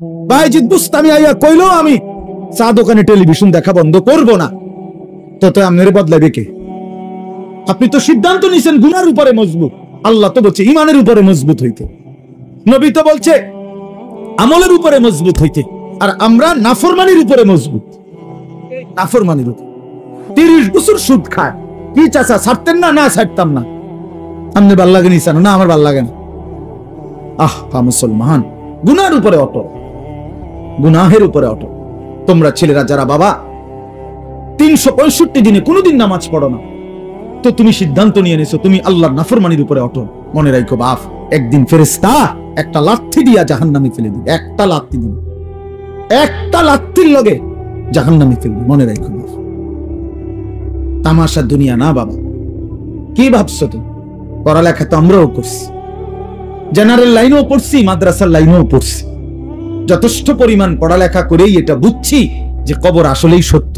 বাইজিদ বুস্তামি আইয়া কইলো আমি চা দোকানে টেলিভিশন দেখা বন্ধ করব না, তো আপনার বদলাবে কে? আপনি তো সিদ্ধান্ত নিছেন গুনার উপরে মজবুত, আল্লাহ তো বলছে ইমানের উপরে মজবুত হইতে, নবী তো বলছে আমলের উপরে মজবুত হইতে, আর আমরা নাফরমানির উপরে মজবুত। নাফরমানির উপর 30 বছর সুদ খায়, কি চাচা ছাড়তেন না? না ছাড়তাম না। আপনি ভাল লাগে নিছেন না? আমার ভাল লাগে না। মুসলমান গুনার উপরে অটল, গুনাহের উপরে অটল। তোমরা ছেলেরা যারা বাবা 365 দিনে কোনোদিন নামাজ পড়ো না, তো তুমি সিদ্ধান্ত নিয়ে নিছো তুমি আল্লাহর নাফরমানির উপরে অটল। মনে রাখো বাপ, একদিন ফেরেশতা একটা লাথি দিয়া জাহান্নামে ফেলে দিবে। একটা লাথি দিবে, একটা লাথির লগে জাহান্নামে ফেলবে। মনে রাখো বাপ, তামাশা দুনিয়া না বাবা। কি ভাবছো তুমি? পড়ালেখা তো আমরাও করছি, জেনারেল লাইনেও পড়ছি, মাদ্রাসার লাইনেও পড়ছি। যথেষ্ট পরিমাণ পড়ালেখা করেই এটা বুঝছি যে কবর আসলেই সত্য,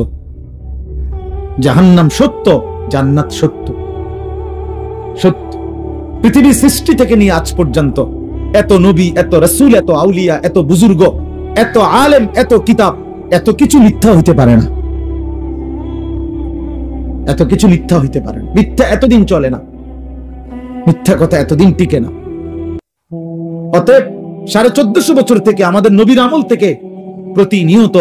জাহান্নাম সত্য, জান্নাত সত্য। সত্য। পৃথিবীর সৃষ্টি থেকে নিয়ে আজ পর্যন্ত এত নবী, এত রাসূল, এত আউলিয়া, এত বুজুর্গ, এত আলেম, এত কিতাব, এত কিছু মিথ্যা হইতে পারে না। এত কিছু মিথ্যা হইতে পারে না। মিথ্যা এতদিন চলে না, মিথ্যা কথা এতদিন টিকে না। অতএব 1450 বছর থেকে আমাদের নবীর আমল থেকে প্রতিনিয়ত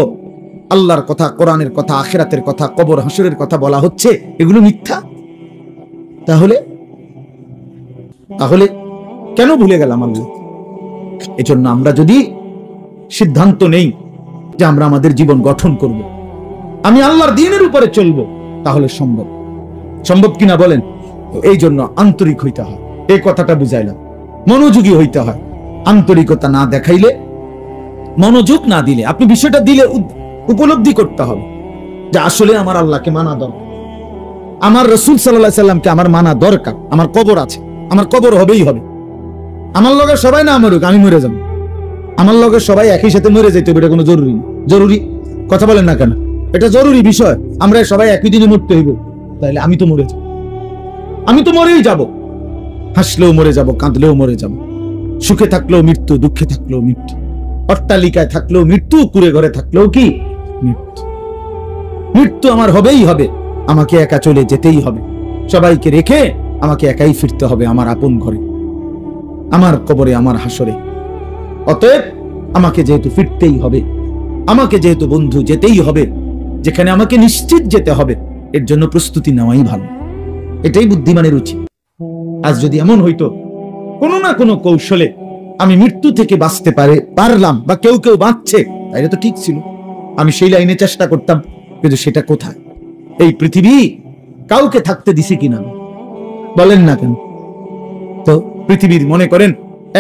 আল্লাহর কথা, কোরআনের কথা, আখিরাতের কথা, কবর হাসরের কথা বলা হচ্ছে, এগুলো মিথ্যা। তাহলে তাহলে কেন ভুলে গেলাম আল্লাহ? এজন্য আমরা যদি সিদ্ধান্ত নেই যে আমরা আমাদের জীবন গঠন করব, আমি আল্লাহর দ্বীনের উপরে চলবো, তাহলে সম্ভব। সম্ভব কিনা বলেন? এই জন্য আন্তরিক হইতে হয়। এই কথাটা বুঝাইলাম, মনোযোগী হইতে হয়। আন্তরিকতা না দেখাইলে, মনোযোগ না দিলে, আপনি বিষয়টা দিলে উপলব্ধি করতে হবে যে আসলে আমার আল্লাহকে মানা দরকার, আমার রাসূল সাল্লাল্লাহু আলাইহি সাল্লামকে আমার মানা দরকার। আমার কবর আছে, আমার কবর হবেই হবে। আমার লগে সবাই না মরুক, আমি মরে যাব। আমার লগে সবাই একই সাথে মরে যাইতে হবে, এটা কোনো জরুরি জরুরি কথা বলেন না কেন? এটা জরুরি বিষয়। আমরা সবাই একই দিনে মরতে হইব, তাহলে আমি তো মরে যাব, আমি তো মরেই যাব। হাসলেও মরে যাব, কাঁদলেও মরে যাব, সুখে থাকলেও মৃত্যু, দুঃখে থাকলেও মৃত্যু, অট্টালিকায় থাকলেও মৃত্যু, কুড়ে ঘরে থাকলেও কি মৃত্যু। মৃত্যু আমার হবেই হবে, আমাকে একা চলে যেতেই হবে, সবাইকে রেখে আমাকে একাই ফিরতে হবে আমার আপন ঘরে, আমার কবরে, আমার হাসরে। অতএব আমাকে যেহেতু ফিরতেই হবে, আমাকে যেহেতু বন্ধু যেতেই হবে, যেখানে আমাকে নিশ্চিত যেতে হবে, এর জন্য প্রস্তুতি নেওয়াই ভালো। এটাই বুদ্ধিমানের উচিত। আজ যদি এমন হইতো কোনো না কোনো কৌশলে আমি মৃত্যু থেকে বাঁচতে পারলাম, বা কেউ কেউ বাঁচছে, তাইলে তো ঠিক ছিল, আমি সেই লাইনে চেষ্টা করতাম। কিন্তু সেটা কোথায়? এই পৃথিবী কাউকে থাকতে দিছে কিনা বলেন না কেন? তো পৃথিবীর মনে করেন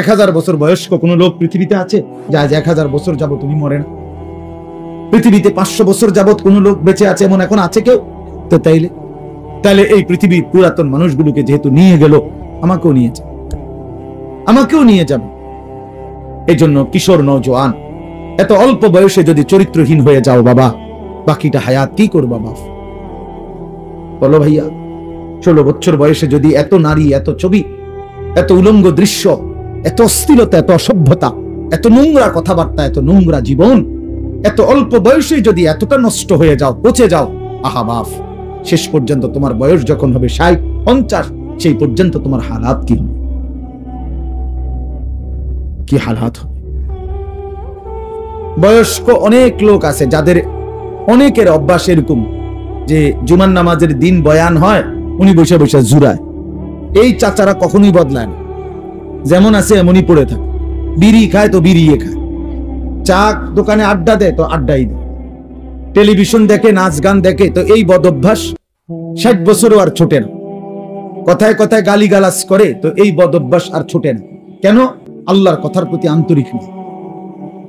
1000 বছর বয়স্ক কোন লোক পৃথিবীতে আছে যা 1000 বছর যাবত তুমি মরে না? পৃথিবীতে 500 বছর যাবত কোন লোক বেঁচে আছে এমন এখন আছে কেউ? তো তাইলে এই পৃথিবীর পুরাতন মানুষগুলোকে যেহেতু নিয়ে গেল, আমাকেও নিয়ে যাবে, আমাকেও নিয়ে যাবে। এই জন্য কিশোর নওজোয়ান এত অল্প বয়সে যদি চরিত্রহীন হয়ে যাও বাবা, বাকিটা হায়াত কি করবা বাপ? বলো ভাইয়া, 16 বছর বয়সে যদি এত নারী, এত ছবি, এত উলঙ্গ দৃশ্য, এত অস্থিরতা, এত অসভ্যতা, এত নোংরা কথাবার্তা, এত নোংরা জীবন, এত অল্প বয়সে যদি এতটা নষ্ট হয়ে যাও, পচে যাও, আহা বাপ, শেষ পর্যন্ত তোমার বয়স যখন হবে 60, 50, সেই পর্যন্ত তোমার হালাত কি হবে? কি হালাত হবে? বয়স্ক অনেক লোক আছে যাদের অনেকের অভ্যাস এরকম যে জুমার নামাজের দিন বয়ান হয়, উনি বসে বসে জুরায়। এই চাচারা কখনোই বদলায় না, যেমন আছে এমনই পড়ে থাকে। বিড়ি খায় তো বিড়িয়ে খায়, চা দোকানে আড্ডা দেয় তো আড্ডাই দেয়, টেলিভিশন দেখে, নাচ গান দেখে, তো এই বদ অভ্যাস 60 বছরও আর ছোটে না। কথায় কথায় গালিগালাজ করে, তো এই বদ অভ্যাস আর ছোটে না। কেন? আল্লাহর কথার প্রতি আন্তরিক না।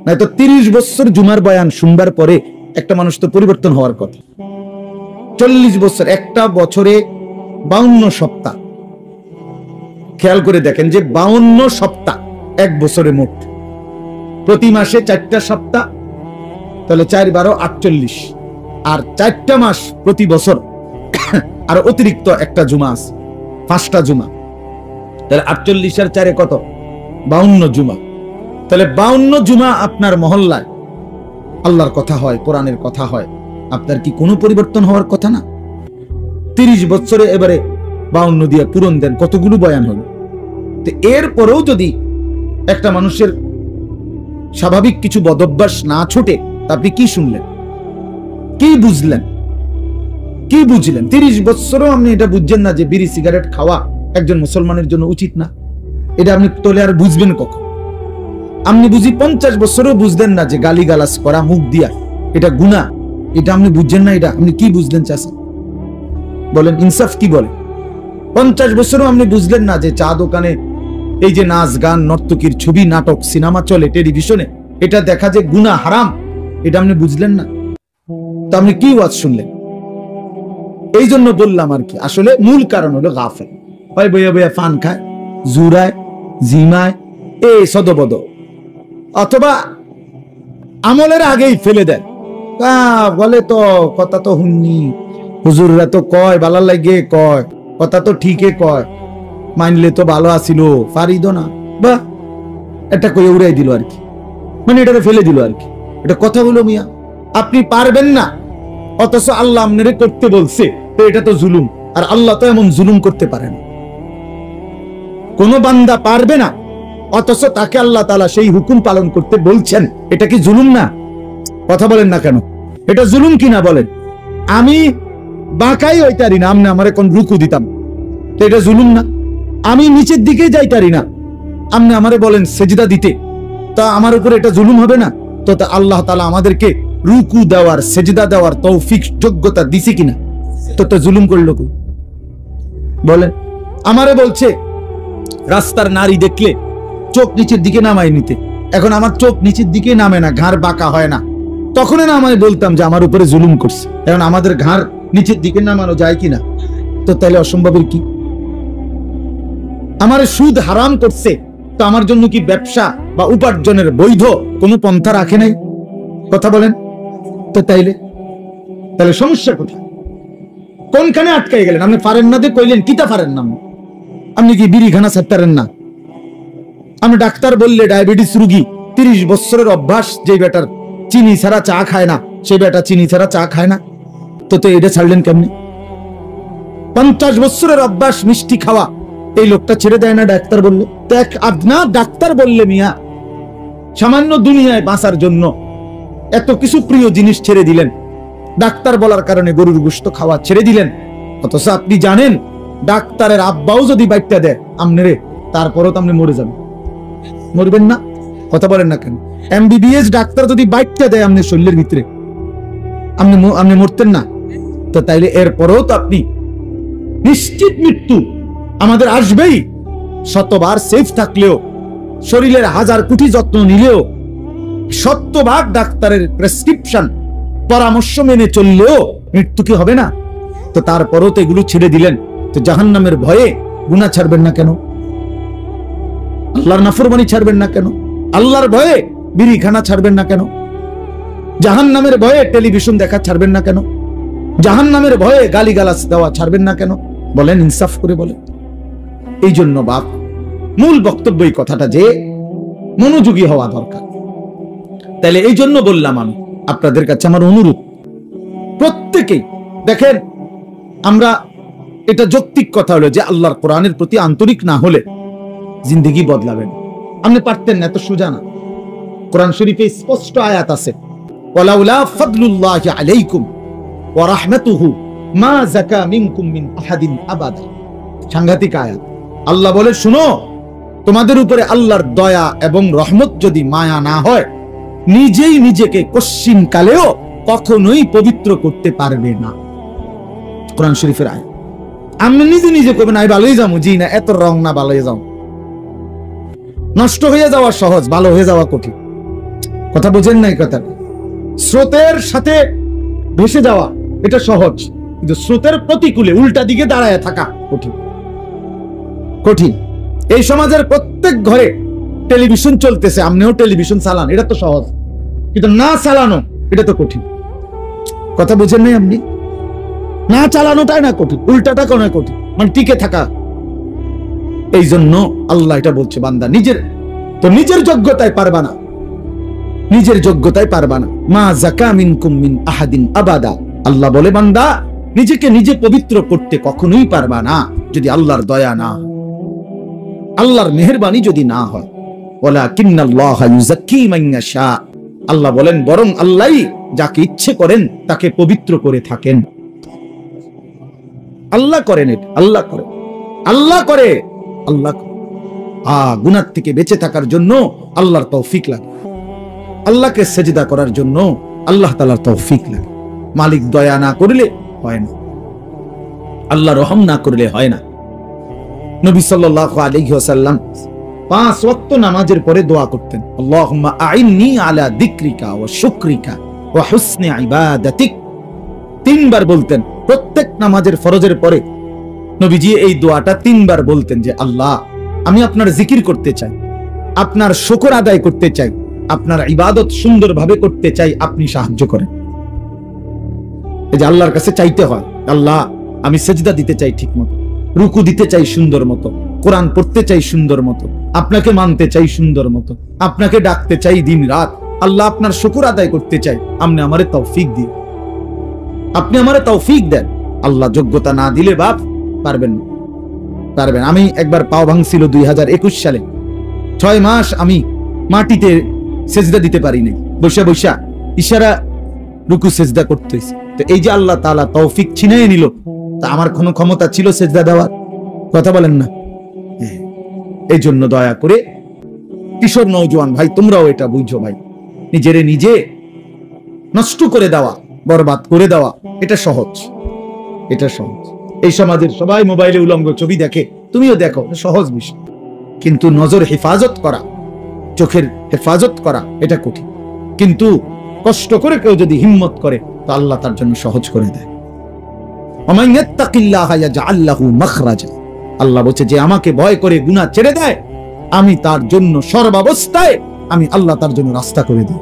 নয়তো 30 বছর জুমার বয়ান শুনবার পরে একটা মানুষ তো পরিবর্তন হওয়ার কথা। 40 বছর, একটা বছরে 52 সপ্তাহ, খেয়াল করে দেখেন যে 52 সপ্তাহ এক বছরে মোট, প্রতি মাসে 4টা সপ্তাহ, তাহলে 4 12 48, আর 4টা মাস প্রতি বছর, আর অতিরিক্ত একটা জুমা আছে, 5টা জুমা, তাহলে 48 আর 4 কত? 52 জুমা। তাহলে 52 জুমা আপনার মহল্লায় আল্লাহর কথা হয়, কোরআনের কথা হয়, আপনার কি কোনো পরিবর্তন হওয়ার কথা না? 30 বছরে এবারে 52 দিয়ে পূরণ দেন, কতগুলো বয়ান হলো। তো এরপরেও যদি একটা মানুষের স্বাভাবিক কিছু বদভ্যাস না ছুটে, আপনি কি শুনলেন, কি বুঝলেন, কি বুঝলেন? 30 বছরও আপনি এটা বুঝছেন না যে বিড়ি সিগারেট খাওয়া একজন মুসলমানের জন্য উচিত না। এটা আপনি তোলে আর বুঝবেন কখন? আপনি বুঝি 50 বছরও বুঝলেন না যে গালিগালাজ করা মুখ দিয়া এটা গুনাহ, এটা আপনি বুঝছেন না। এটা আপনি কি বুঝলেন চাচা বলেন? ইনসাফ কি বলে? 50 বছরও আপনি বুঝলেন না যে চা দোকানে এই যে নাচ গান নর্তকীর ছবি নাটক সিনেমা চলে টেলিভিশনে, এটা দেখা যে গুনাহ হারাম, এটা আপনি বুঝলেন না। তো আপনি কি ওয়াজ শুনলেন? এই জন্য বললাম আর কি, আসলে মূল কারণ হলো গাফেল। হয় বইয়া বইয়া ফান খায়, জুরায়, জিমায়, এই সদবদ, অথবা আমলের আগেই ফেলে দেয়। বলে তো কথা তো হুননি, হুজুররা তো কয় বালার লাগে, কয় কথা তো ঠিকই কয়, মানলে তো ভালো আসিল, পারিদ না, বা এটা কই উড়াই দিল আর কি, মানে এটা ফেলে দিল আর কি। এটা কথা হলো মিয়া, আপনি পারবেন না অথচ আল্লাহ আপনারে করতে বলছে, তো এটা তো জুলুম। আর আল্লাহ তো এমন জুলুম করতে পারে না। কোন বান্দা পারবে না অথচ তাকে আল্লাহ তাআলা সেই হুকুম পালন করতে বলছেন, এটা কি জুলুম না? কথা বলেন না কেন? এটা জুলুম কিনা বলেন? আমি বাঁকাই হইতারি না, আপনি আমারে কোন রুকু দিতাম, তো এটা জুলুম না? আমি নিচের দিকে যাইতারি না, আপনি আমারে বলেন সেজদা দিতে, তা আমার উপরে এটা জুলুম হবে না? তো আল্লাহ তাআলা আমাদেরকে রুকু দেওয়ার সেজদা দেওয়ার তৌফিক যোগ্যতা দিছে কিনা? তো জুলুম করলো কি বলেন? আমারে বলছে রাস্তার নারী দেখলে চোখ নিচের দিকে নামাই নিতে, এখন আমার চোখ নিচের দিকে নামে না, ঘাড় বাঁকা হয় না, তখন না আমি বলতাম যে আমার উপরে জুলুম করছে। এখন আমাদের ঘাড় নিচের দিকে নামানো যায় কিনা? তো তাহলে অসম্ভবের কি? আমার সুদ হারাম করছে, তো আমার জন্য কি ব্যবসা বা উপার্জনের বৈধ কোনো পন্থা রাখে নাই? কথা বলেন তো। তাহলে সমস্যা কোথায়? কোনখানে আটকাই গেলেন? আপনি পারেন না দিয়ে কইলেন কিতা পারেন না? আপনি কি বিড়ি খানা ছাড়তারেন না? আমি ডাক্তার বললে ডায়াবেটিস রোগী 30 বছরের অভ্যাস, যে বেটার চিনি ছাড়া চা খায় না, সেই বেটা চিনি ছাড়া চা খায় না, তো এটা ছাড়লেন কেমনি? 50 বছরের অভ্যাস মিষ্টি খাওয়া, এই লোকটা ছেড়ে দেয় না ডাক্তার বললে? তো আপনার ডাক্তার বললে মিয়া সামান্য দুনিয়ায় বাঁচার জন্য এত কিছু প্রিয় জিনিস ছেড়ে দিলেন, ডাক্তার বলার কারণে গরুর গোশত খাওয়া ছেড়ে দিলেন, অথচ আপনি জানেন ডাক্তারের আব্বাও যদি বাইটটা দেয় আমনেরে, তারপরও তো আপনি মরে যাবেন। মরবেন না? কথা বলেন না কেন? এমবিবিএস ডাক্তার যদি বাইটটা দেয় আপনার শরীরের ভিতরে, আপনি মরতেন না? তো তাইলে এরপরেও তো আপনি নিশ্চিত মৃত্যু আমাদের আসবেই। শতবার সেফ থাকলেও, শরীরের 1000 কোটি যত্ন নিলেও, 100 ডাক্তারের প্রেসক্রিপশন পরামর্শ মেনে চললেও মৃত্যু কি হবে না? তো তারপরও তো এগুলো ছেড়ে দিলেন, তো জাহান্নামের ভয়ে গুনাহ ছাড়বেন না কেন? আল্লাহর নাফরমানি ছাড়বেন না কেন? আল্লাহর ভয়ে বিড়ি খানা ছাড়বেন না কেন? জাহান্নামের ভয়ে টেলিভিশন দেখা ছাড়বেন না কেন? জাহান্নামের ভয়ে গালিগালাজ দেওয়া ছাড়বেন না কেন? বলেন, ইনসাফ করে বলেন। এই জন্য বাপ মূল বক্তব্য এই কথাটা যে মনোযোগী হওয়া দরকার। তাহলে এই জন্য বললাম, আমি আপনাদের কাছে আমার অনুরোধ, প্রত্যেকেই দেখেন, আমরা এটা যৌক্তিক কথা হলো যে আল্লাহর কোরআনের প্রতি আন্তরিক না হলে জিন্দেগি বদলাবেন। আপনি পারতেন না, এত সোজা না। কোরআন শরীফে স্পষ্ট আয়াত আছে, ওয়ালাউলা ফাদলুল্লাহি আলাইকুম ওয়া রাহমাতুহু মা যাকা মিনকুম মিন আহাদিন আবাদা। সাংঘাতিক আয়াত। আল্লাহ বলে, শুনো, তোমাদের উপরে আল্লাহর দয়া এবং রহমত যদি মায়া না হয়, নিজেই নিজেকে কশ্চিন কালেও কখনোই পবিত্র করতে পারবে না। কোরআন শরীফের আয়াত। আমি নিজে নিজে করবেন আমি ভালোই যাবো, জি না, এত রং না, ভালোই যাও। নষ্ট হয়ে যাওয়া সহজ, ভালো হয়ে যাওয়া কঠিন। কথা বোঝেন নাই কথা? স্রোতের সাথে ভেসে যাওয়া এটা সহজ, কিন্তু স্রোতের প্রতিকূলে উল্টা দিকে দাঁড়ায় থাকা কঠিন। কঠিন। এই সমাজের প্রত্যেক ঘরে টেলিভিশন চলতেছে, আপনিও টেলিভিশন চালান, এটা তো সহজ, কিন্তু না চালানো এটা তো কঠিন। কথা বুঝেন নাই আপনি? না চালানোটাই না কঠিন, উল্টাটা কোন কঠিন, মানে টিকে থাকা। এই জন্য আল্লাহ এটা বলছে, বান্দা নিজের তো নিজের যোগ্যতায় পারবা না, নিজের যোগ্যতায় পারবা না। মা যাকা মিনকুম মিন আহাদিন আবাদা, আল্লাহ বলে বান্দা নিজেকে নিজে পবিত্র করতে কখনোই পারবা না যদি আল্লাহর দয়া না হয়, আল্লাহর মেহেরবানি যদি না হয়। ওয়ালাকিন্নাল্লাহা ইউযাক্কি মান ইয়াশা, আল্লাহ বলেন বরং আল্লাহই যাকে ইচ্ছে করেন তাকে পবিত্র করে থাকেন। আল্লাহ করেন, এটা আল্লাহ করে, আল্লাহ করে, আল্লাহ করে। গুনাহ থেকে বেঁচে থাকার জন্য আল্লাহর তৌফিক লাগে, আল্লাহকে সেজদা করার জন্য আল্লাহ তাআলার তৌফিক লাগে। মালিক দয়া না করলে হয় না, আল্লাহ রহম না করলে হয় না। নবী সাল্লাল্লাহু আলাইহি ওয়াসাল্লাম 5 ওয়াক্ত নামাজের পরে দোয়া করতেন, আল্লাহুম্মা আইন্নি আলা যিকরিকা ওয়া শুকরিকা ওয়া হুসনি ইবাদাতিক। 3 বার বলতেন প্রত্যেক নামাজের ফরজের পরে। নবীজি এই দোয়াটা 3 বার বলতেন যে আল্লাহ আমি আপনার জিকির করতে চাই, আপনার শুকর আদায় করতে চাই, আপনার ইবাদত সুন্দরভাবে করতে চাই, আপনি সাহায্য করেন। এই যে আল্লাহর কাছে চাইতে হয়, আল্লাহ আমি সেজদা দিতে চাই ঠিক মতো, রুকু দিতে চাই সুন্দর মতো, কোরআন পড়তে চাই সুন্দর মতো, আপনাকে মানতে চাই সুন্দর মতো, আপনাকে ডাকতে চাই দিন রাত। আল্লাহ আপনার শুকর আদায় করতে চাই, আপনি আমারে তৌফিক দিন, আপনি আমারে তৌফিক দেন। আল্লাহ যোগ্যতা না দিলে বাপ পারবেন না, পারবেন। আমি একবার পাও ভাঙছিল 2021 সালে, 6 মাস আমি মাটিতে সেজদা দিতে পারি নাই, বসে বসে ইশারা রুকু সেজদা করতে হয়েছে। তো এই যে আল্লাহ তাআলা তৌফিক ছিনিয়ে নিল, তা আমার কোনো ক্ষমতা ছিল সেজদা দেওয়ার? কথা বলেন না। এই জন্য দয়া করে কিশোর নওজোয়ান ভাই তোমরাও এটা বুঝো ভাই, নিজেরে নিজে নষ্ট করে দেওয়া, বরবাদ করে দেওয়া এটা সহজ, এটা সহজ। এই সমাজের সবাই মোবাইলে উলঙ্গ ছবি দেখে, তুমিও দেখো, সহজ বিষয়। কিন্তু নজর হেফাজত করা, চোখের হেফাজত করা এটা কঠিন। কিন্তু কষ্ট করে কেউ যদি হিম্মত করে তো আল্লাহ তার জন্য সহজ করে দেয়। ওমান ইয়াত্তাকিল্লাহা ইয়াজআল লাহু মাখরাজা, আল্লাহ বলছে যে আমাকে ভয় করে গুনাহ ছেড়ে দেয়, আমি তার জন্য সর্বাবস্থায় আমি আল্লাহ তার জন্য রাস্তা করে দিই,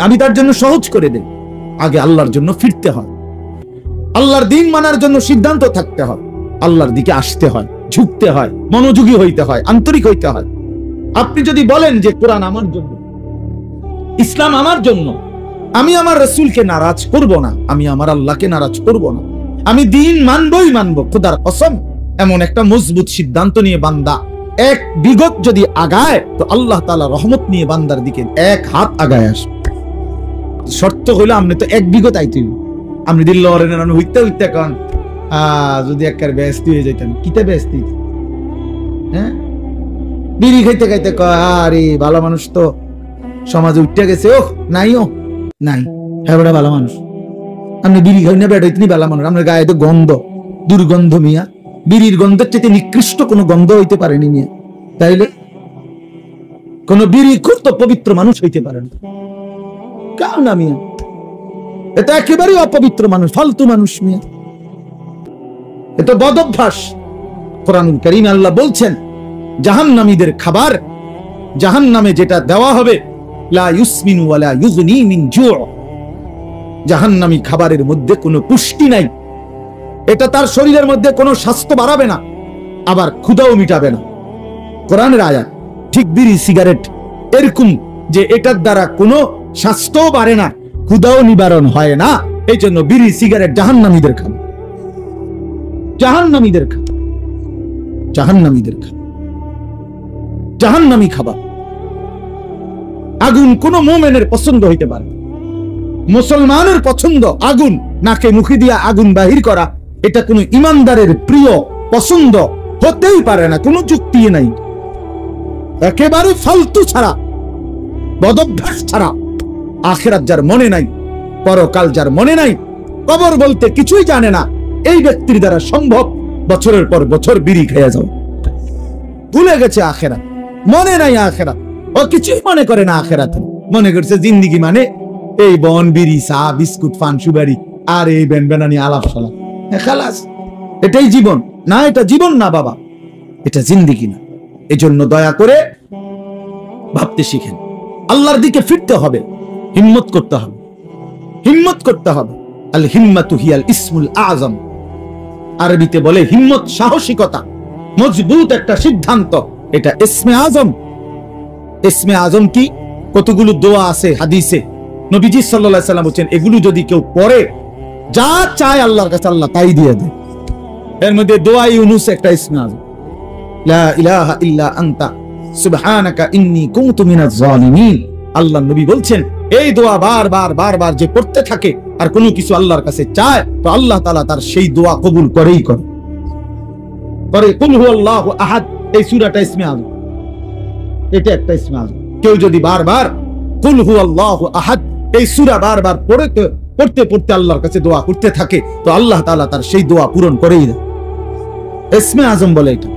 আমি তার জন্য সহজ করে দেই। আগে আল্লাহর জন্য ফিরতে হয়, আল্লাহর দ্বীন মানার জন্য সিদ্ধান্ত থাকতে হয়, আল্লাহর দিকে আসতে হয়, ঝুঁকতে হয়, মনোযোগী হইতে হয়, আন্তরিক হইতে হয়। আপনি যদি বলেন যে কোরআন আমার জন্য, ইসলাম আমার জন্য, আমি আমার রাসূলকে নারাজ করব না, আমি আমার আল্লাহকে নারাজ করব না, আমি দ্বীন মানবই মানব, খোদার কসম, এমন একটা মজবুত সিদ্ধান্ত নিয়ে বান্দা 1 বিগত যদি আগায় তো আল্লাহ তাআলা রহমত নিয়ে বান্দার দিকে 1 হাত আগায় আসবে। শর্ত হইলো আপনি তো 1 বিগত আইতে, আপনি দিল হইতে হইতে কারণ যদি একবার ব্যস্ত হয়ে যেতেন, কিতে ব্যস্ত, হ্যাঁ বিড়ি খাইতে খাইতে আরে ভালো মানুষ তো সমাজে উঠতে গেছে, ও নাই, ও নাই, হ্যাঁ বড় ভালো মানুষ। আপনি বিড়ি খাই না বেড় ইতনি ভালো মানুষ, আপনার গায়ে তো গন্ধ, দুর্গন্ধ মিয়া, বিড়ির গন্ধের চেয়ে নিকৃষ্ট কোনো গন্ধ হইতে পারেনি মিয়া। তাইলে কোন বিড়ি খুব তো পবিত্র মানুষ হইতে পারে না, কাউ না মিয়া, এটা একেবারে অপবিত্র মানুষ, ফালতু মানুষ মিয়া, এটা বদ অভ্যাস। কোরআনুল কারীমে আল্লাহ বলছেন জাহান্নামীদের খাবার, জাহান্নামে যেটা দেওয়া হবে, লা ইউসমিনু ওয়ালা ইউগনি মিন জু', জাহান্নামী খাবারের মধ্যে কোনো পুষ্টি নাই, এটা তার শরীরের মধ্যে কোনো স্বাস্থ্য বাড়াবে না, আবার ক্ষুধাও মিটাবে না। কোরআনের আয়াত। ঠিক বিড়ি সিগারেট এরকম যে এটার দ্বারা কোনো স্বাস্থ্যও বাড়ে না, ক্ষুধাও নিবারণ হয় না, এই জন্য বিড়ি সিগারেট জাহান্নামীদের খাবার, জাহান্নামীদের খাবার, জাহান্নামীদের খাবার, জাহান্নামী খাবার। আগুন কোন মুমিনের পছন্দ হইতে পারে, মুসলমানের পছন্দ আগুন, নাকে মুখে দিয়া আগুন বাহির করা, এটা কোনো ইমানদারের প্রিয় পছন্দ হতেই পারে না, কোনো যুক্তি নাই, একেবারে ফালতু ছাড়া, বদভ্যাস ছাড়া। আখিরাত যার মনে নাই, পরকাল যার মনে নাই, কবর বলতে কিছুই জানে না, এই ব্যক্তির দ্বারা সম্ভব বছরের পর বছর বিড়ি খেয়ে যাও, ভুলে গেছে আখিরাত, মনে নাই আখিরাত, ও কিছুই মনে করে না আখিরাত, মনে করছে জিন্দেগি মানে এই বন, বিড়ি, চা, বিস্কুট, পান, সুপারি আর এই বেনবেনানি আলাপ সালাপ, খালাস, এটাই জীবন না, এটা জীবন না বাবা, এটা জিন্দেগি না। এজন্য দয়া করে ভাবতে শিখেন, আল্লাহর দিকে ফিরতে হবে, হিম্মত করতে হবে, হিম্মত করতে হবে। আল হিম্মাতু হিয়াল ইসমুল আযম, আরবিতে বলে হিম্মত সাহসিকতা, মজবুত একটা সিদ্ধান্ত, এটা ইসমে আজম। ইসমে আজম কি? কতগুলো দোয়া আছে হাদিসে, নবীজি সাল্লাল্লাহু আলাইহি সাল্লাম বলেন এগুলো যদি কেউ পড়ে, যা চায় আল্লাহর কাছে আল্লাহ তাই দিয়ে দেয়। এর মধ্যে দোয়া ইউনুস একটা ইসমে আজম, লা ইলাহা ইল্লা আনতা সুবহানাকা ইন্নী কুনতু মিনাজ জালিমিন। আল্লাহর নবী বলছেন এই দোয়া বারবার যে পড়তে থাকে আর কোনো কিছু আল্লাহর কাছে চায়, তো আল্লাহ তাআলা তার সেই দোয়া কবুল করেই করে। কুল হুয়াল্লাহু আহাদ, এই সূরাটা ইসমে আজম, এটা একটা ইসমে আজম। কেউ যদি বারবার কুল হুয়াল্লাহু আহাদ এই সূরা বারবার পড়তে আল্লাহর কাছে দোয়া করতে থাকে, তো আল্লাহ তাআলা তার সেই দোয়া পূরণ করেই দেয়। ইসমে আজম বলে এটা।